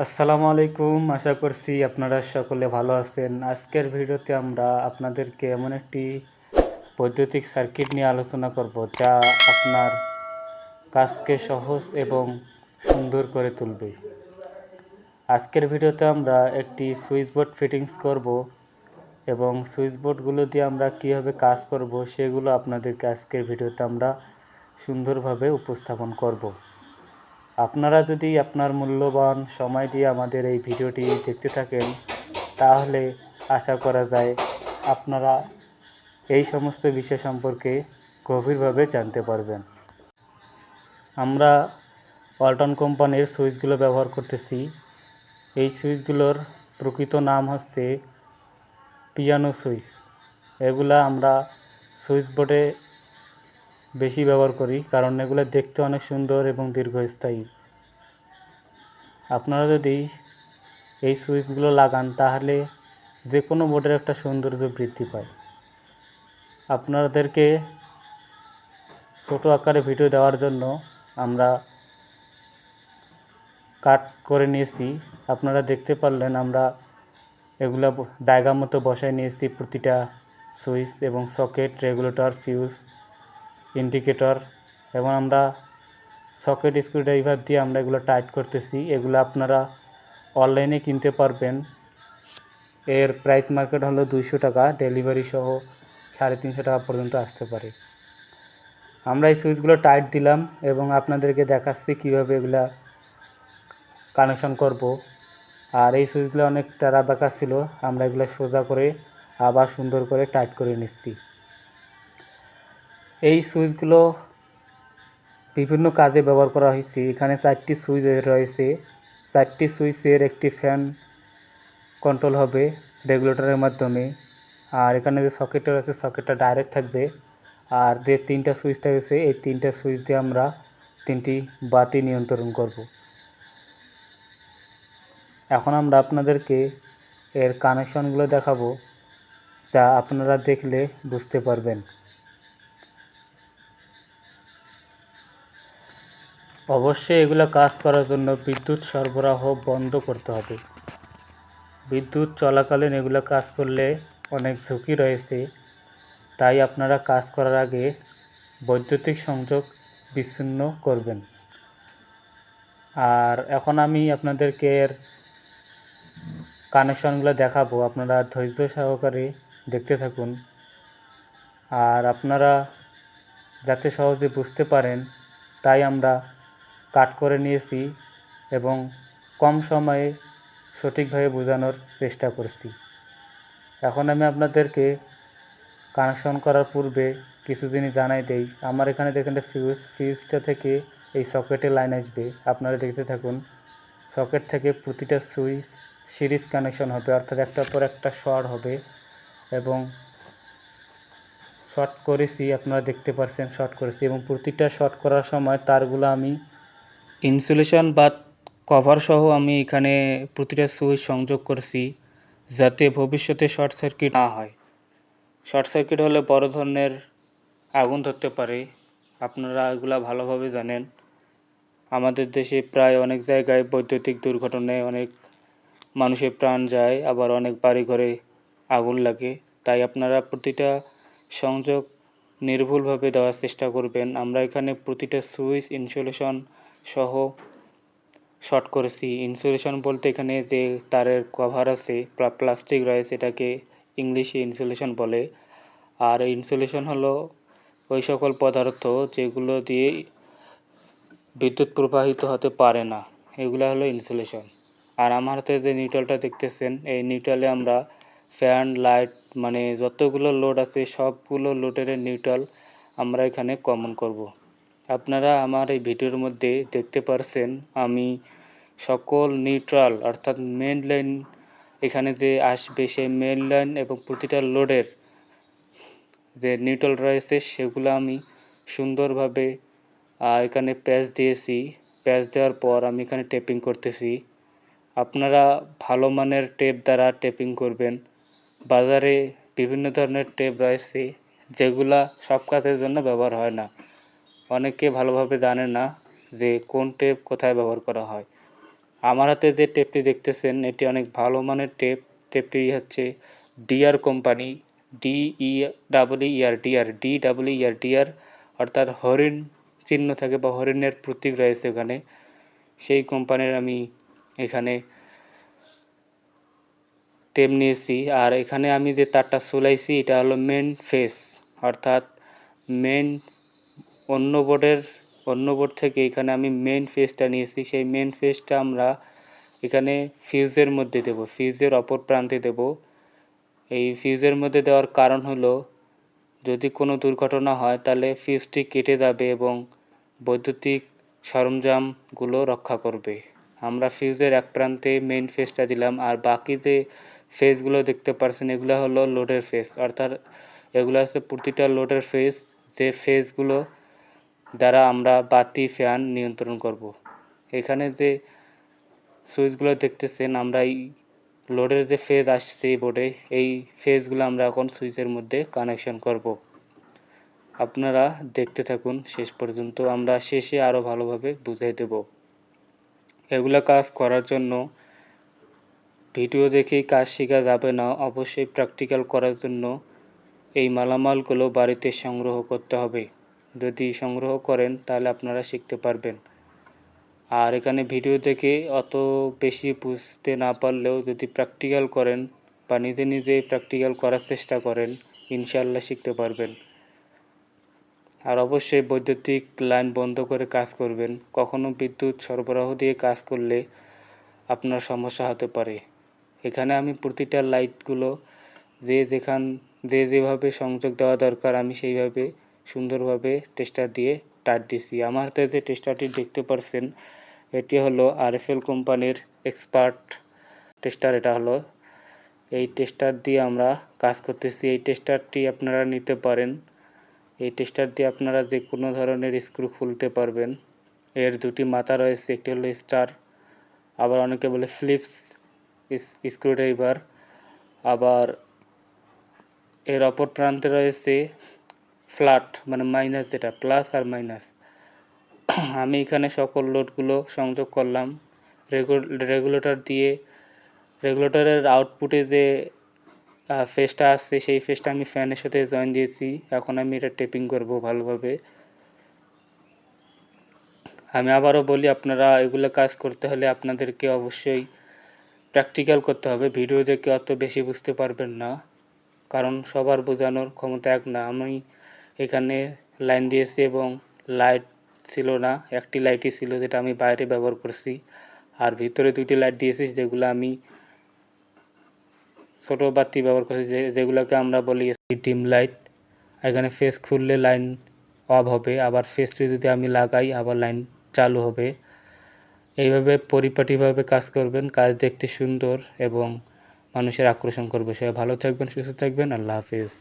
আসসালামু আলাইকুম। আশা করছি আপনারা সকলে ভালো আছেন। আজকের ভিডিওতে আমরা আপনাদেরকে এমন একটি বৈদ্যুতিক সার্কিট নিয়ে আলোচনা করব যা আপনার কাজকে সহজ এবং সুন্দর করে তুলবে। আজকের ভিডিওতে আমরা একটি সুইচ বোর্ড ফিটিংস করব এবং সুইচ বোর্ডগুলো দিয়ে আমরা কীভাবে কাজ করব সেগুলো আপনাদেরকে আজকের ভিডিওতে আমরা সুন্দরভাবে উপস্থাপন করব। আপনারা যদি আপনার মূল্যবান সময় দিয়ে আমাদের এই ভিডিওটি দেখতে থাকেন তাহলে আশা করা যায় আপনারা এই সমস্ত বিষয় সম্পর্কে গভীরভাবে জানতে পারবেন। আমরা ওয়ালটন কোম্পানির সুইচগুলো ব্যবহার করতেছি। এই সুইচগুলোর প্রকৃত নাম হচ্ছে পিয়ানো সুইচ। এগুলা আমরা সুইচ বোর্ডে বেশি ব্যবহার করি কারণ এগুলো দেখতে অনেক সুন্দর এবং দীর্ঘস্থায়ী। আপনারা যদি এই সুইচগুলো লাগান তাহলে যে কোনো বোর্ডের একটা সৌন্দর্য বৃদ্ধি পায়। আপনাদেরকে ছোটো আকারে ভিডিও দেওয়ার জন্য আমরা কাট করে নিয়েছি। আপনারা দেখতে পারলেন আমরা এগুলা জায়গা মতো বসায় নিয়েছি প্রতিটা সুইচ এবং সকেট, রেগুলেটর, ফিউজ, ইন্ডিকেটর এবং আমরা সকেট স্ক্রুড্রাইভার দিয়ে আমরা এগুলো টাইট করতেছি। এগুলো আপনারা অনলাইনে কিনতে পারবেন। এর প্রাইস মার্কেট হলো 200 টাকা, ডেলিভারি সহ 350 টাকা পর্যন্ত আসতে পারে। আমরা এই সুইচগুলো টাইট দিলাম এবং আপনাদেরকে দেখাচ্ছি কীভাবে এগুলা কানেকশন করব। আর এই সুইচগুলো অনেক টেরা বেঁকা ছিল, আমরা এগুলো সোজা করে আবার সুন্দর করে টাইট করে নিচ্ছি। এই সুইচগুলো বিভিন্ন কাজে ব্যবহার করা হয়েছে। এখানে 4টি সুইচ রয়েছে। 4টি সুইচের একটি ফ্যান কন্ট্রোল হবে রেগুলেটরের মাধ্যমে। আর এখানে যে সকেটটা রয়েছে সকেটটা ডাইরেক্ট থাকবে। আর যে 3টা সুইচ থাকছে এই 3টা সুইচ দিয়ে আমরা 3টি বাতি নিয়ন্ত্রণ করব। এখন আমরা আপনাদেরকে এর কানেকশনগুলো দেখাবো যা আপনারা দেখলে বুঝতে পারবেন। অবশ্যই এগুলো কাজ করার জন্য বিদ্যুৎ সরবরাহ বন্ধ করতে হবে। বিদ্যুৎ চলাকালীন এগুলো কাজ করলে অনেক ঝুঁকি রয়েছে, তাই আপনারা কাজ করার আগে বৈদ্যুতিক সংযোগ বিচ্ছিন্ন করবেন। আর এখন আমি আপনাদেরকে এর কানেকশনগুলো দেখাবো, আপনারা ধৈর্য সহকারে দেখতে থাকুন। আর আপনারা যাতে সহজে বুঝতে পারেন তাই আমরা কাট করে নিয়েছি এবং কম সময়ে সঠিকভাবে বোঝানোর চেষ্টা করছি। এখন আমি আপনাদেরকে কানেকশন করার পূর্বে কিছু জিনিস জানাই দেই। আমার এখানে দেখেন ফিউজটা থেকে এই সকেটে লাইন আসবে, আপনারা দেখতে থাকুন। সকেট থেকে প্রতিটা সুইচ সিরিজ কানেকশন হবে, অর্থাৎ একটার পর একটা শর্ট হবে এবং শর্ট করেছি, আপনারা দেখতে পাচ্ছেন শর্ট করেছি এবং প্রতিটা শর্ট করার সময় তারগুলো আমি ইনসুলেশন বা কভার সহ আমি এখানে প্রতিটা সুইচ সংযোগ করছি যাতে ভবিষ্যতে শর্ট সার্কিট না হয়। শর্ট সার্কিট হলে বড় ধরনের আগুন ধরতে পারে, আপনারা এগুলা ভালোভাবে জানেন। আমাদের দেশে প্রায় অনেক জায়গায় বৈদ্যুতিক দুর্ঘটনায় অনেক মানুষের প্রাণ যায়, আবার অনেক বাড়িঘরে আগুন লাগে। তাই আপনারা প্রতিটা সংযোগ নির্ভুলভাবে দেওয়ার চেষ্টা করবেন। আমরা এখানে প্রতিটা সুইচ ইনসুলেশন সহ শর্ট করেছি। ইনসুলেশন বলতে এখানে যে তারের কভার আছে প্লাস্টিক রয়েছে এটাকে ইংলিশে ইনসুলেশন বলে। আর ইনসুলেশন হলো ওই সকল পদার্থ যেগুলো দিয়ে বিদ্যুৎ প্রবাহিত হতে পারে না, এগুলো হলো ইনসুলেশন। আর আমার হাতে যে নিউট্রালটা দেখতেছেন এই নিউট্রালে আমরা ফ্যান, লাইট মানে যতগুলো লোড আছে সবগুলো লোডের নিউট্রাল আমরা এখানে কমন করব। আপনারা আমার এই ভিডিওর মধ্যে দেখতে পারছেন আমি সকল নিউট্রাল অর্থাৎ মেন লাইন এখানে যে আসবে সেই মেন লাইন এবং প্রতিটা লোডের যে নিউট্রাল রয়েছে সেগুলো আমি সুন্দরভাবে এখানে প্যাচ দিয়েছি। প্যাচ দেওয়ার পর আমি এখানে টেপিং করতেছি। আপনারা ভালো মানের টেপ দ্বারা টেপিং করবেন। বাজারে বিভিন্ন ধরনের টেপ রয়েছে যেগুলা সব কাজের জন্য ব্যবহার হয় না। অনেকে ভালোভাবে জানে না যে কোন টেপ কোথায় ব্যবহার করা হয়। আমার হাতে যে টেপটি দেখতেছেন এটি অনেক ভালো মানের টেপ। টেপটি হচ্ছে ডিআর কোম্পানি, ডিইআর অর্থাৎ হরিণ চিহ্ন থাকে বা হরিণের প্রতীক রয়েছে ওখানে, সেই কোম্পানির আমি এখানে টেপ নিয়েছি। আর এখানে আমি যে তারটা ঝুলাইছি এটা হলো মেন ফেস, অর্থাৎ মেন অন্য বোর্ড থেকে এখানে আমি মেন ফেসটা নিয়েছি। সেই মেন ফেসটা আমরা এখানে ফিউজের মধ্যে দেব, ফিউজের অপর প্রান্তে দেব। এই ফিউজের মধ্যে দেওয়ার কারণ হলো যদি কোনো দুর্ঘটনা হয় তাহলে ফিউজটি কেটে যাবে এবং বৈদ্যুতিক সরঞ্জামগুলো রক্ষা করবে। আমরা ফিউজের এক প্রান্তে মেইন ফেসটা দিলাম, আর বাকি যে ফেসগুলো দেখতে পাচ্ছেন এগুলো হলো লোডের ফেস, অর্থাৎ এগুলো হচ্ছে প্রতিটা লোডের ফেস, যে ফেসগুলো দ্বারা আমরা বাতি ফ্যান নিয়ন্ত্রণ করব। এখানে যে সুইচগুলো দেখতেছেন আমরা এই লোডের যে ফেজ আসছে এই বোর্ডে, এই ফেজগুলো আমরা এখন সুইচের মধ্যে কানেকশন করব। আপনারা দেখতে থাকুন শেষ পর্যন্ত, আমরা শেষে আরও ভালোভাবে বুঝিয়ে দেব। এগুলো কাজ করার জন্য ভিডিও দেখেই কাজ শেখা যাবে না, অবশ্যই প্র্যাকটিক্যাল করার জন্য এই মালামালগুলো বাড়িতে সংগ্রহ করতে হবে। যদি সংগ্রহ করেন তাহলে আপনারা শিখতে পারবেন। আর এখানে ভিডিও দেখে অত বেশি বুঝতে না পারলেও যদি প্র্যাকটিক্যাল করেন বা নিজে নিজে প্র্যাকটিক্যাল করার চেষ্টা করেন ইনশাআল্লাহ শিখতে পারবেন। আর অবশ্যই বৈদ্যুতিক লাইন বন্ধ করে কাজ করবেন। কখনো বিদ্যুৎ সরবরাহ দিয়ে কাজ করলে আপনার সমস্যা হতে পারে। এখানে আমি প্রতিটা লাইটগুলো যে যেভাবে সংযোগ দেওয়া দরকার আমি সেইভাবে সুন্দরভাবে টেস্টার দিয়ে টাইট দিছি। আমার হাতে যে টেস্টারটি দেখতে পাচ্ছেন এটি হলো আরএফএল কোম্পানির এক্সপার্ট টেস্টার। এটা হলো এই টেস্টার দিয়ে আমরা কাজ করতেছি। এই টেস্টারটি আপনারা নিতে পারেন। এই টেস্টার দিয়ে আপনারা যে কোনো ধরনের স্ক্রু খুলতে পারবেন। এর দুটি মাথা রয়েছে, একটি হলো স্টার, আবার অনেকে বলে ফিলিপস স্ক্রুড্রাইভার, আবার এর অপর প্রান্তে রয়েছে ফ্ল্যাট মানে মাইনাস, যেটা প্লাস আর মাইনাস। আমি এখানে সকল লোডগুলো সংযোগ করলাম রেগুলেটর দিয়ে। রেগুলেটরের আউটপুটে যে ফেসটা আসছে সেই ফেসটা আমি ফ্যানের সাথে জয়েন দিয়েছি। এখন আমি এটা টেপিং করব ভালোভাবে। আমি আবারও বলি, আপনারা এগুলো কাজ করতে হলে আপনাদেরকে অবশ্যই প্র্যাকটিক্যাল করতে হবে। ভিডিও দেখে অত বেশি বুঝতে পারবেন না, কারণ সবার বোঝানোর ক্ষমতা এক না। আমি এখানে লাইন দিয়েছি এবং লাইট ছিল না, একটি লাইটই ছিল যেটা আমি বাইরে ব্যবহার করছি। আর ভিতরে দুটি লাইট দিয়েছি যেগুলো আমি ছোটো বাতি ব্যবহার করছি, যেগুলোকে আমরা বলি ডিম লাইট। এখানে ফেস খুললে লাইন অফ হবে, আবার ফেসটি যদি আমি লাগাই আবার লাইন চালু হবে। এইভাবে পরিপাটিভাবে কাজ করবেন, কাজ দেখতে সুন্দর এবং মানুষের আকর্ষণ করবে। সবাই ভালো থাকবেন, সুস্থ থাকবেন। আল্লাহ হাফেজ।